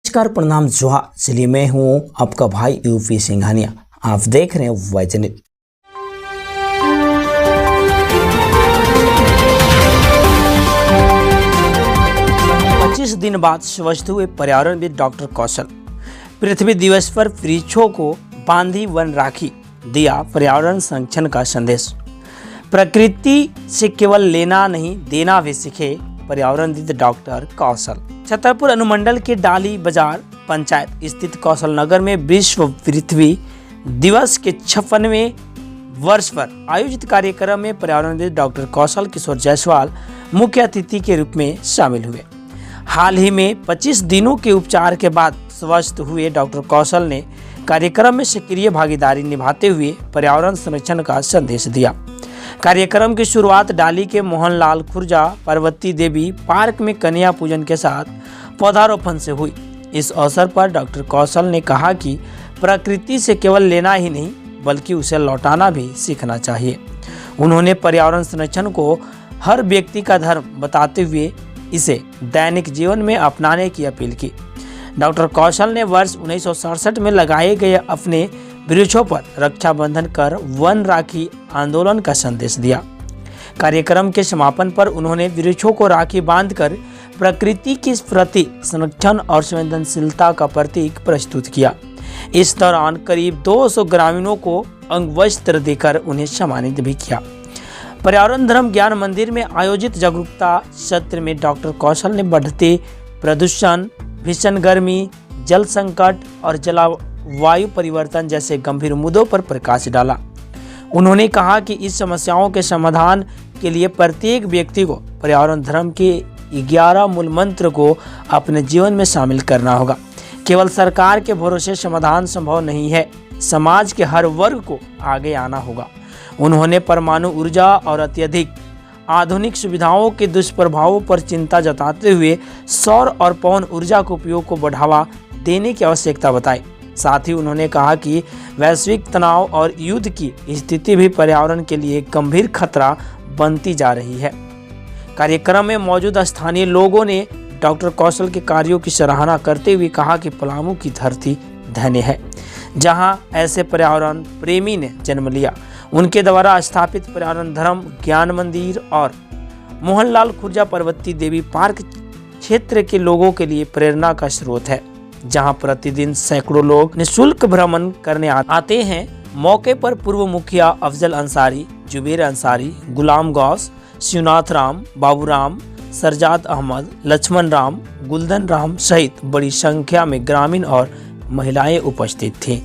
नमस्कार, प्रणाम, जोहार। चलिए, मैं हूँ आपका भाई यूपी सिंघानिया। आप देख रहे हैं वाई चैनल। पच्चीस दिन बाद स्वस्थ हुए पर्यावरणविद डॉक्टर कौशल। पृथ्वी दिवस पर वृक्षों को बांधी वन राखी, दिया पर्यावरण संरक्षण का संदेश। प्रकृति से केवल लेना नहीं देना भी सीखे पर्यावरणविद डॉक्टर कौशल। छतरपुर अनुमंडल के डाली बाजार पंचायत स्थित कौशल नगर में विश्व पृथ्वी दिवस के 56वें वर्ष पर आयोजित कार्यक्रम में पर्यावरणविद डॉक्टर कौशल किशोर जायसवाल मुख्य अतिथि के रूप में शामिल हुए। हाल ही में 25 दिनों के उपचार के बाद स्वस्थ हुए डॉक्टर कौशल ने कार्यक्रम में सक्रिय भागीदारी निभाते हुए पर्यावरण संरक्षण का संदेश दिया। कार्यक्रम की शुरुआत डाली के मोहनलाल खुर्जा पार्वती देवी पार्क में कन्या पूजन के साथ पौधारोपण से हुई। इस अवसर पर डॉक्टर कौशल ने कहा कि प्रकृति से केवल लेना ही नहीं बल्कि उसे लौटाना भी सीखना चाहिए। उन्होंने पर्यावरण संरक्षण को हर व्यक्ति का धर्म बताते हुए इसे दैनिक जीवन में अपनाने की अपील की। डॉक्टर कौशल ने वर्ष 1967 में लगाए गए अपने वृक्षों पर रक्षाबंधन कर वन राखी आंदोलन का संदेश दिया। कार्यक्रम के समापन पर उन्होंने वृक्षों को राखी बांधकर प्रकृति के प्रति संरक्षण और संवेदनशीलता का प्रतीक प्रस्तुत किया। इस दौरान करीब 200 ग्रामीणों को अंगवस्त्र देकर उन्हें सम्मानित भी किया। पर्यावरण धर्म ज्ञान मंदिर में आयोजित जागरूकता सत्र में डॉक्टर कौशल ने बढ़ते प्रदूषण, भीषण गर्मी, जल संकट और जलवायु परिवर्तन जैसे गंभीर मुद्दों पर प्रकाश डाला। उन्होंने कहा कि इस समस्याओं के समाधान के लिए प्रत्येक व्यक्ति को पर्यावरण धर्म के 11 मूल मंत्र को अपने जीवन में शामिल करना होगा। केवल सरकार के भरोसे समाधान संभव नहीं है, समाज के हर वर्ग को आगे आना होगा। उन्होंने परमाणु ऊर्जा और अत्यधिक आधुनिक सुविधाओं के दुष्प्रभावों पर चिंता जताते हुए सौर और पवन ऊर्जा के उपयोग को बढ़ावा देने की आवश्यकता बताई। साथ ही उन्होंने कहा कि वैश्विक तनाव और युद्ध की स्थिति भी पर्यावरण के लिए गंभीर खतरा बनती जा रही है। कार्यक्रम में मौजूद स्थानीय लोगों ने डॉक्टर कौशल के कार्यों की सराहना करते हुए कहा कि पलामू की धरती धन्य है, जहां ऐसे पर्यावरण प्रेमी ने जन्म लिया। उनके द्वारा स्थापित पर्यावरण धर्म ज्ञान मंदिर और मोहनलाल खुर्जा पार्वती देवी पार्क क्षेत्र के लोगों के लिए प्रेरणा का स्रोत है, जहां प्रतिदिन सैकड़ों लोग निःशुल्क भ्रमण करने आते हैं। मौके पर पूर्व मुखिया अफजल अंसारी, जुबेर अंसारी, गुलाम गौस, शिवनाथ राम, बाबूराम, सरजाद अहमद, लक्ष्मण राम, गुलदन राम सहित बड़ी संख्या में ग्रामीण और महिलाएं उपस्थित थीं।